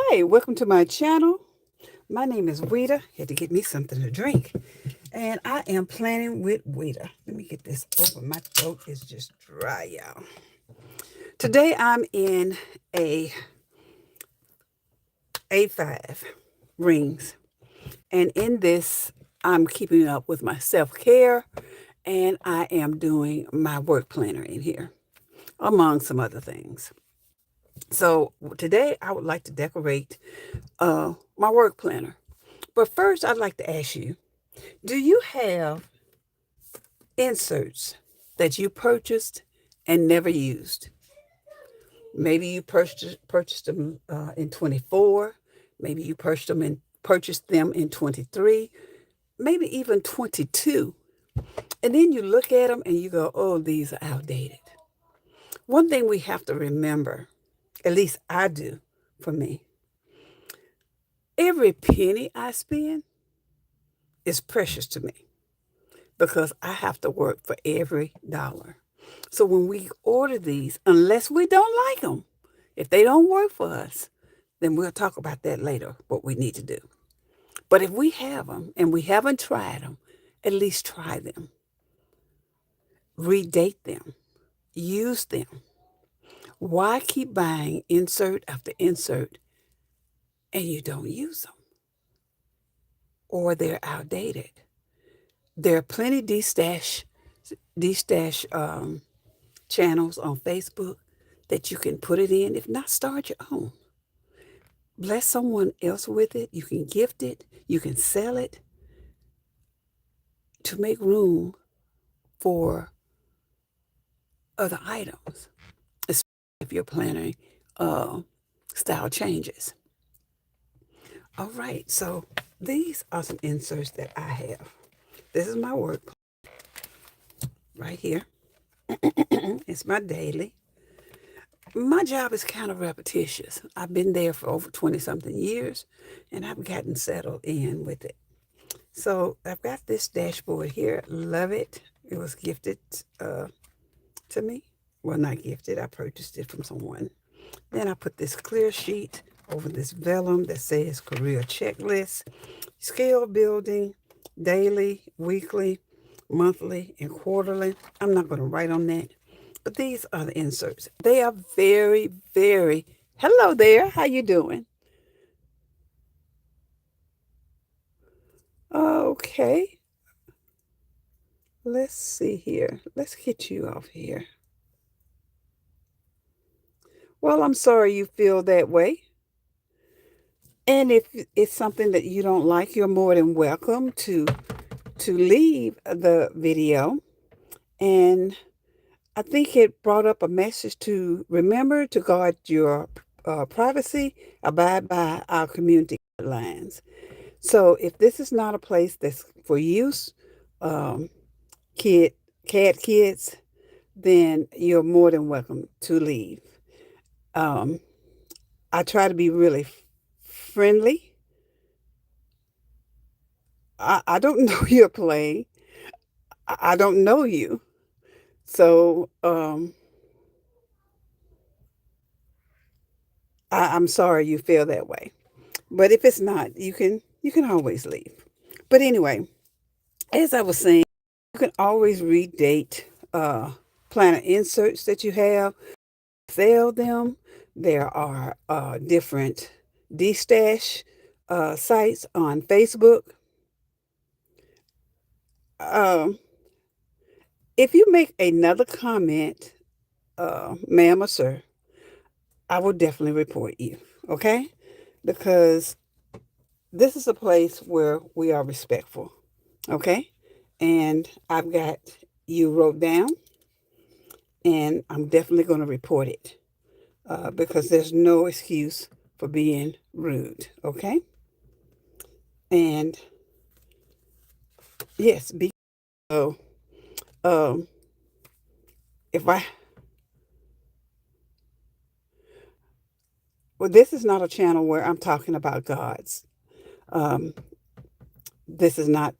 Hi, welcome to my channel. My name is Ouida. Had to get me something to drink. And I am planning with Ouida. Let me get this open. My throat is just dry, y'all. Today I'm in a A5 rings. And in this, I'm keeping up with my self-care. And I am doing my work planner in here, among some other things. So today I would like to decorate my work planner. But first, I'd like to ask you, do you have inserts that you purchased and never used? Maybe you purchased them in 24. Maybe you purchased them in 23. Maybe even 22. And then you look at them and you go, oh, these are outdated. One thing we have to remember, at least I do for me, every penny I spend is precious to me because I have to work for every dollar. So when we order these, unless we don't like them, if they don't work for us, then we'll talk about that later, what we need to do. But if we have them and we haven't tried them, at least try them. Redate them. Use them. Why keep buying insert after insert and you don't use them? Or they're outdated. There are plenty de-stash channels on Facebook that you can put it in. If not, start your own. Bless someone else with it. You can gift it. You can sell it to make room for other items, especially if you're planning style changes. All right, so these are some inserts that I have. This is my work right here. It's my daily. My job is kind of repetitious. I've been there for over 20 something years and I've gotten settled in with it. So I've got this dashboard here. Love it. It was gifted to me. Well, not gifted. I purchased it from someone. Then I put this clear sheet over this vellum that says career checklist, skill building, daily, weekly, monthly, and quarterly. I'm not going to write on that. But these are the inserts. They are very, very, hello there. How you doing? Okay. Let's see here. Let's get you off here. Well, I'm sorry you feel that way. And if it's something that you don't like, you're more than welcome to leave the video. And I think it brought up a message to remember to guard your privacy, abide by our community guidelines. So if this is not a place that's for use, um, cat kids, then you're more than welcome to leave. Um, I try to be really friendly. I don't know you're playing. I don't know you. So I'm sorry you feel that way. But if it's not, you can always leave. But anyway, as I was saying, you can always redate planner inserts that you have, sell them. There are different de-stash sites on Facebook. Um, if you make another comment, ma'am or sir, I will definitely report you, okay? Because this is a place where we are respectful, okay? And I've got you wrote down, and I'm definitely going to report it because there's no excuse for being rude, okay? And yes, be so. Um, if I well, this is not a channel where I'm talking about gods. Um, this is not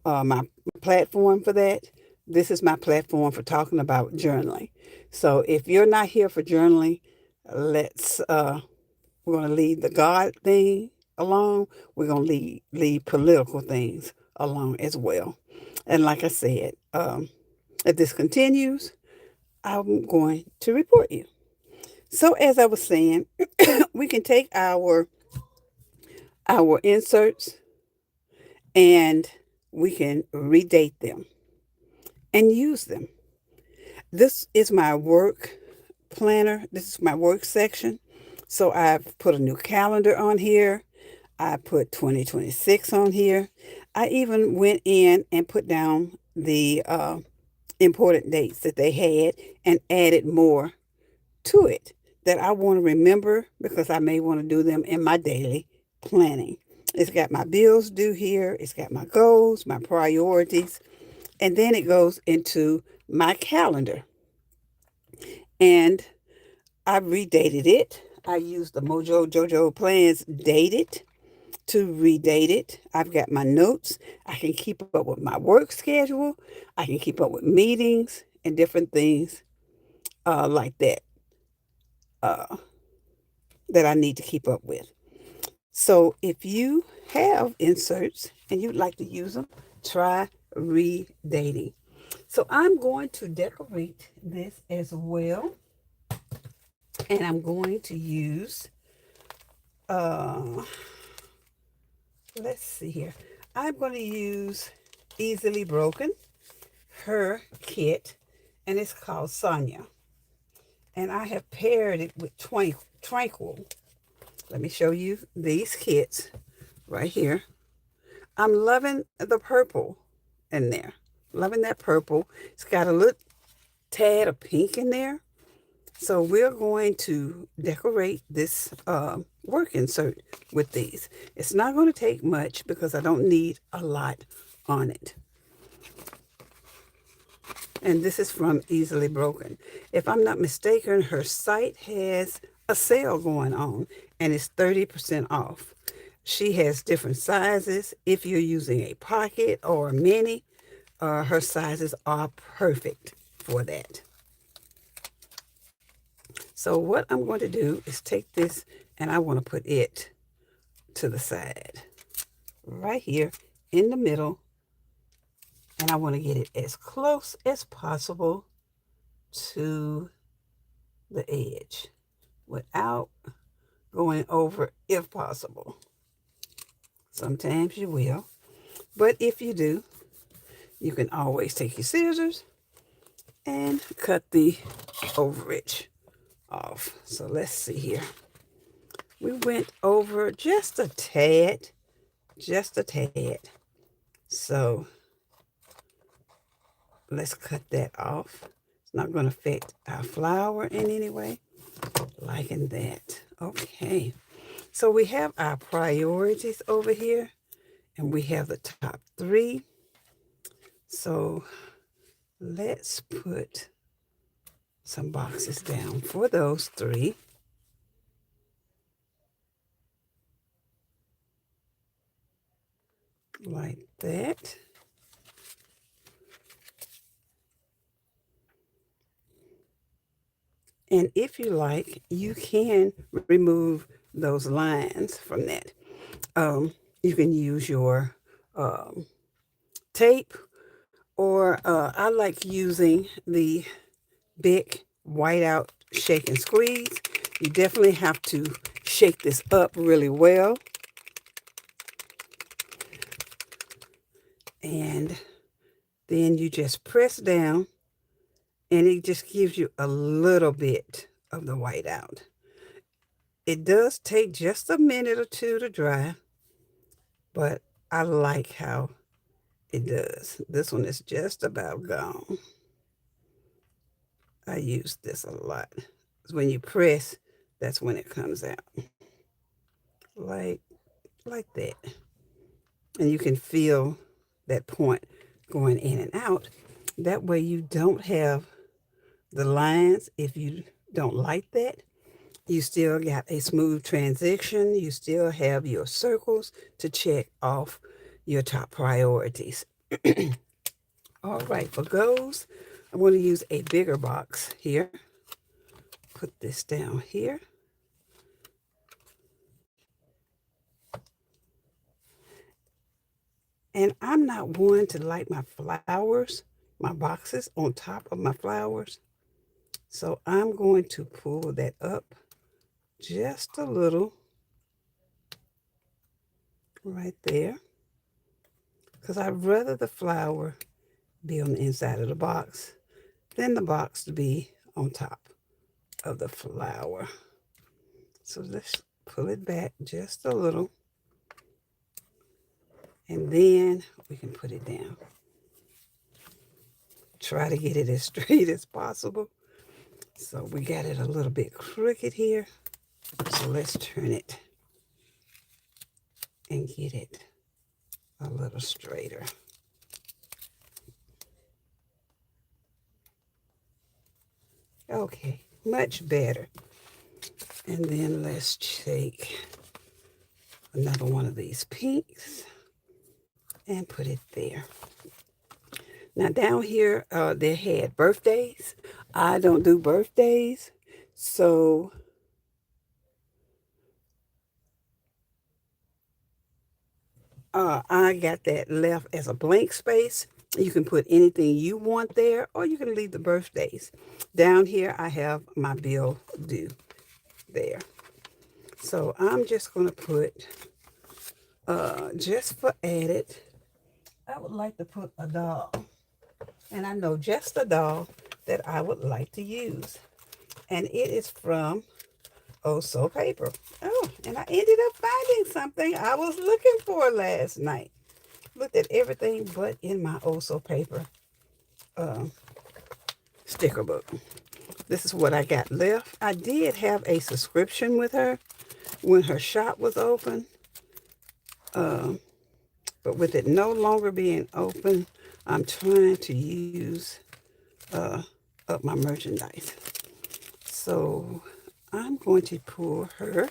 my platform for that. This is my platform for talking about journaling. So if you're not here for journaling, let's We're going to leave the God thing alone. We're going to leave political things alone as well. And like I said, if this continues, I'm going to report you. So as I was saying, we can take our inserts and we can redate them and use them. This is my work planner. This is my work section. So I've put a new calendar on here. I put 2026 on here. I even went in and put down the important dates that they had and added more to it that I want to remember because I may want to do them in my daily planning. It's got my bills due here. It's got my goals, my priorities, and then it goes into my calendar. And I redated it. I used the Mojo Jojo Plans dated to redate it. I've got my notes. I can keep up with my work schedule. I can keep up with meetings and different things like that uh, that I need to keep up with. So if you have inserts and you'd like to use them, try redating. So I'm going to decorate this as well. And I'm going to use, uh, let's see here. I'm going to use Easily Broken, her kit, and it's called Sonia. And I have paired it with Tranquil. Let me show you these kits right here. I'm loving the purple in there. Loving that purple. It's got a little tad of pink in there. So we're going to decorate this work insert with these. It's not going to take much because I don't need a lot on it. And this is from Easily Broken. If I'm not mistaken, her site has a sale going on and it's 30% off. She has different sizes. If you're using a pocket or a mini, her sizes are perfect for that. So what I'm going to do is take this and I want to put it to the side, right here in the middle. And I want to get it as close as possible to the edge without going over if possible. Sometimes you will, but if you do, you can always take your scissors and cut the overage off. So let's see here. We went over just a tad. So let's cut that off. It's not going to affect our flower in any way. Liking that. Okay. So we have our priorities over here, and we have the top 3. So let's put some boxes down for those 3. Like that. And if you like, you can remove those lines from that. You can use your tape, or I like using the big whiteout shake and squeeze. You definitely have to shake this up really well. And then you just press down and it just gives you a little bit of the whiteout. It does take just a minute or two to dry, but I like how it does. This one is just about gone. I use this a lot. When you press, that's when it comes out. Like that. And you can feel that point going in and out. That way you don't have the lines. If you don't like that, you still got a smooth transition. You still have your circles to check off your top priorities. All right, for goals, I'm going to use a bigger box here. Put this down here. And I'm not one to like my flowers, my boxes on top of my flowers. So I'm going to pull that up just a little right there, because I'd rather the flower be on the inside of the box than the box to be on top of the flower. So let's pull it back just a little, and then we can put it down. Try to get it as straight as possible. So we got it a little bit crooked here. So let's turn it and get it a little straighter. Okay, much better. And then let's take another one of these pinks and put it there. Now down here, they had birthdays. I don't do birthdays, so I got that left as a blank space. You can put anything you want there, or you can leave the birthdays. Down here, I have my bill due there. So I'm just going to put, just for added, I would like to put a doll. And I know just a doll that I would like to use. And it is from Oh So Paper. Oh, and I ended up finding something I was looking for last night. Looked at everything but in my Oh So Paper sticker book. This is what I got left. I did have a subscription with her when her shop was open. But with it no longer being open, I'm trying to use up my merchandise. So I'm going to pull her,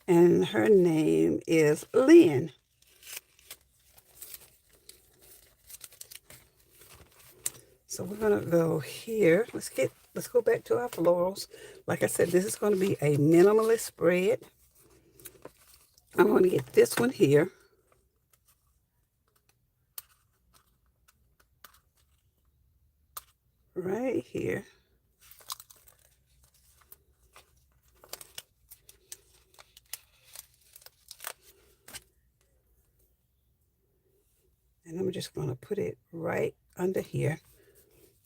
and her name is Lynn. So we're gonna go here. Let's go back to our florals. Like I said, this is going to be a minimalist spread. I'm going to get this one here. Right here. And I'm just going to put it right under here,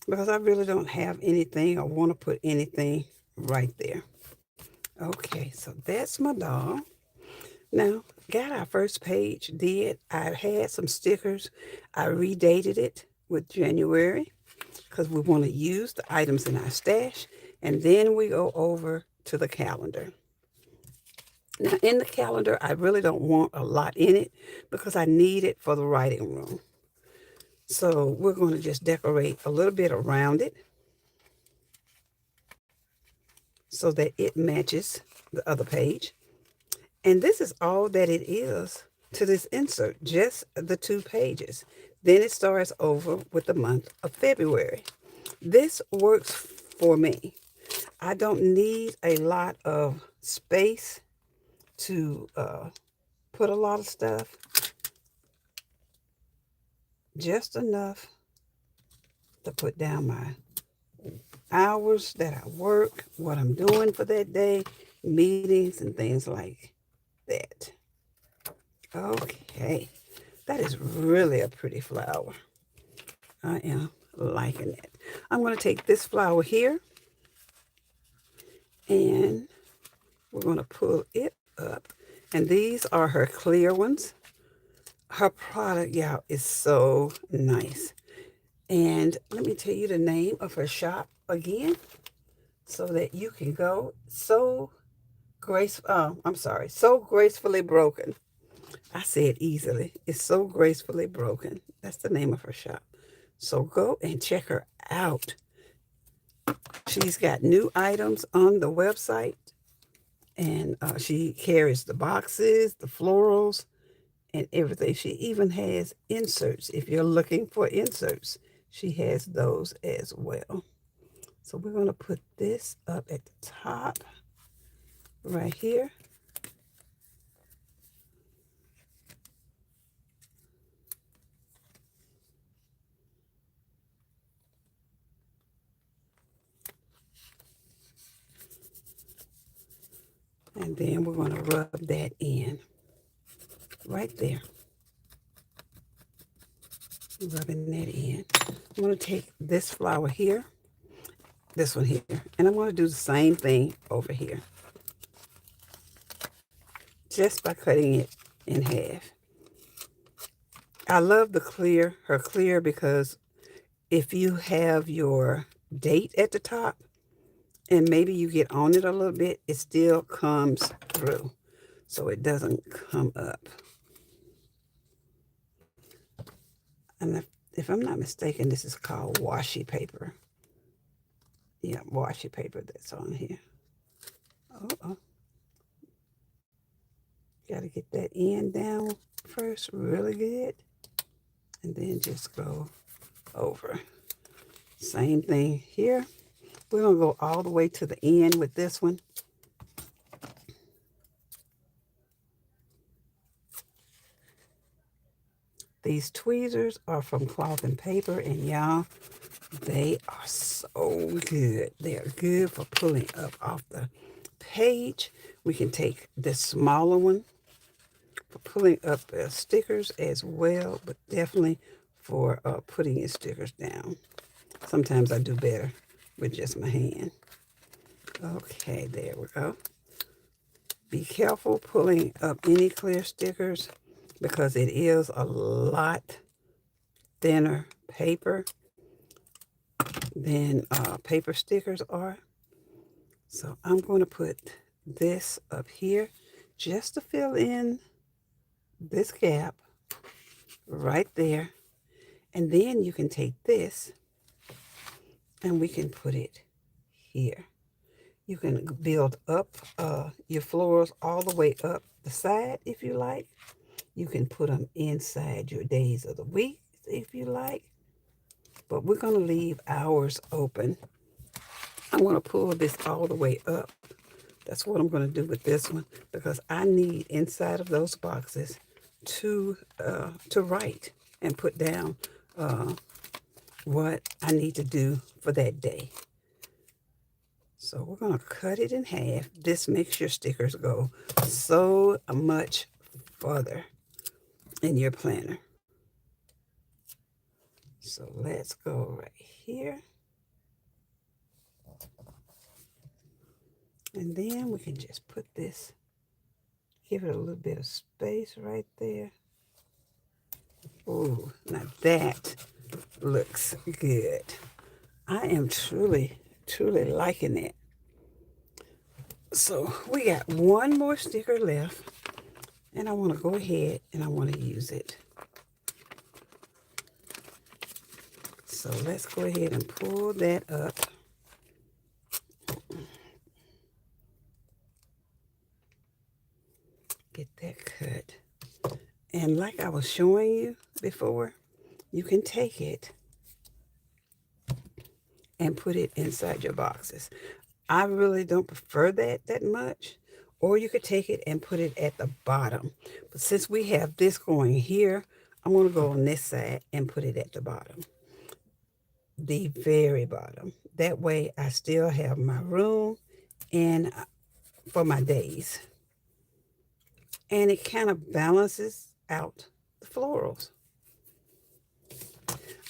because I really don't have anything or want to put anything right there. Okay, so that's my doll. Now, got our first page, I had some stickers. I redated it with January, because we want to use the items in our stash, and then we go over to the calendar. Now, in the calendar, I really don't want a lot in it, because I need it for the writing room. So we're going to just decorate a little bit around it so that it matches the other page. And this is all that it is to this insert, just the 2 pages. Then it starts over with the month of February. This works for me. I don't need a lot of space to put a lot of stuff. Just enough to put down my hours that I work, what I'm doing for that day, meetings and things like that. Okay, that is really a pretty flower. I am liking it. I'm going to take this flower here, and we're going to pull it up. And these are her clear ones. Her product, y'all, is so nice. And let me tell you the name of her shop again, so that you can go. So Gracefully Broken. I say it easily. It's So Gracefully Broken. That's the name of her shop. So go and check her out. She's got new items on the website, and she carries the boxes, the florals, and everything. She even has inserts. If you're looking for inserts, she has those as well. So we're going to put this up at the top right here. And then we're going to rub that in right there. Rubbing that in. I'm going to take this flower here, this one here, and I'm going to do the same thing over here, just by cutting it in half. I love her clear, because if you have your date at the top and maybe you get on it a little bit, it still comes through, so it doesn't come up. And if I'm not mistaken, this is called washi paper. Yeah, washi paper that's on here. Uh-oh. Got to get that end down first really good, and then just go over. Same thing here. We're going to go all the way to the end with this one. These tweezers are from Cloth and Paper, and y'all, they are so good. They are good for pulling up off the page. We can take this smaller one for pulling up stickers as well, but definitely for putting your stickers down. Sometimes I do better with just my hand. Okay, there we go. Be careful pulling up any clear stickers, because it is a lot thinner paper than paper stickers are. So I'm going to put this up here just to fill in this gap right there. And then you can take this and we can put it here. You can build up your florals all the way up the side if you like. You can put them inside your days of the week if you like. But we're going to leave ours open. I'm going to pull this all the way up. That's what I'm going to do with this one, because I need inside of those boxes to write and put down what I need to do for that day. So we're going to cut it in half. This makes your stickers go so much further in your planner. So let's go right here. And then we can just put this, give it a little bit of space right there. Oh, now that looks good. I am truly liking it. So we got one more sticker left, and I want to go ahead and I want to use it. So let's go ahead and pull that up. Get that cut. And like I was showing you before, you can take it and put it inside your boxes. I really don't prefer that much. Or you could take it and put it at the bottom. But since we have this going here, I'm going to go on this side and put it at the bottom. The very bottom. That way I still have my room and for my days. And it kind of balances out the florals.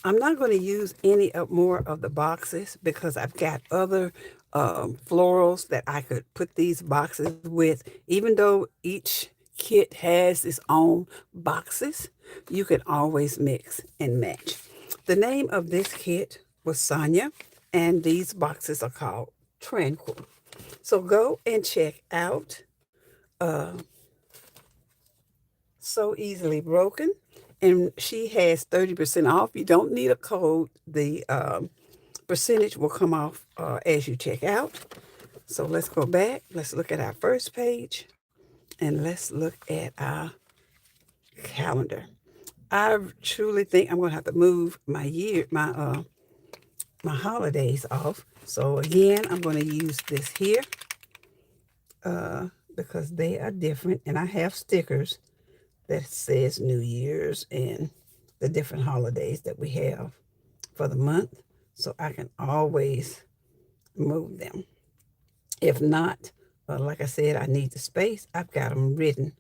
I'm not going to use any more of the boxes because I've got other florals that I could put these boxes with. Even though each kit has its own boxes, you can always mix and match. The name of this kit was Sonia, and these boxes are called Tranquil. So go and check out So Easily Broken. And she has 30% off. You don't need a code. The percentage will come off as you check out. So let's go back. Let's look at our first page. And let's look at our calendar. I truly think I'm going to have to move my holidays off. So again, I'm going to use this here because they are different. And I have stickers that says New Year's and the different holidays that we have for the month. So I can always move them. If not, Like I said, I need the space. I've got them written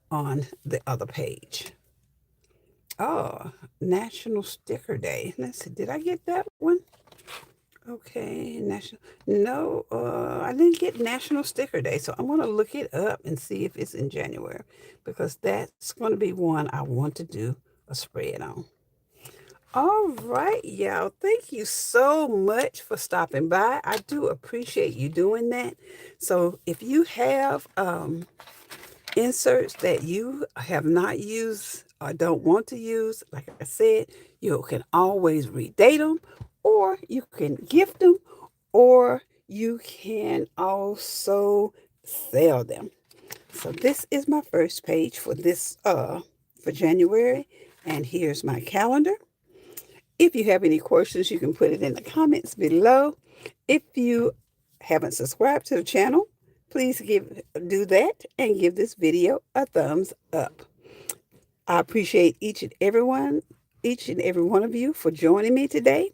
on the other page. Oh, National Sticker Day. Let's see, did I get that one? Okay, national. No, I didn't get National Sticker Day, so I'm gonna look it up and see if it's in January because that's gonna be one I want to do a spread on. All right, y'all. Thank you so much for stopping by. I do appreciate you doing that. So if you have inserts that you have not used or don't want to use, like I said, you can always redate them, or you can gift them, or you can also sell them. So this is my first page for this for January, and here's my calendar. If you have any questions, you can put it in the comments below. If you haven't subscribed to the channel, please do that and give this video a thumbs up. I appreciate each and every one of you for joining me today.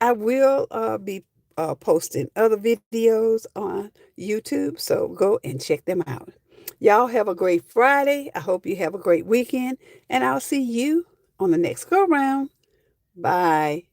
I will be posting other videos on YouTube, so go and check them out. Y'all have a great Friday. I hope you have a great weekend, and I'll see you on the next go round. Bye.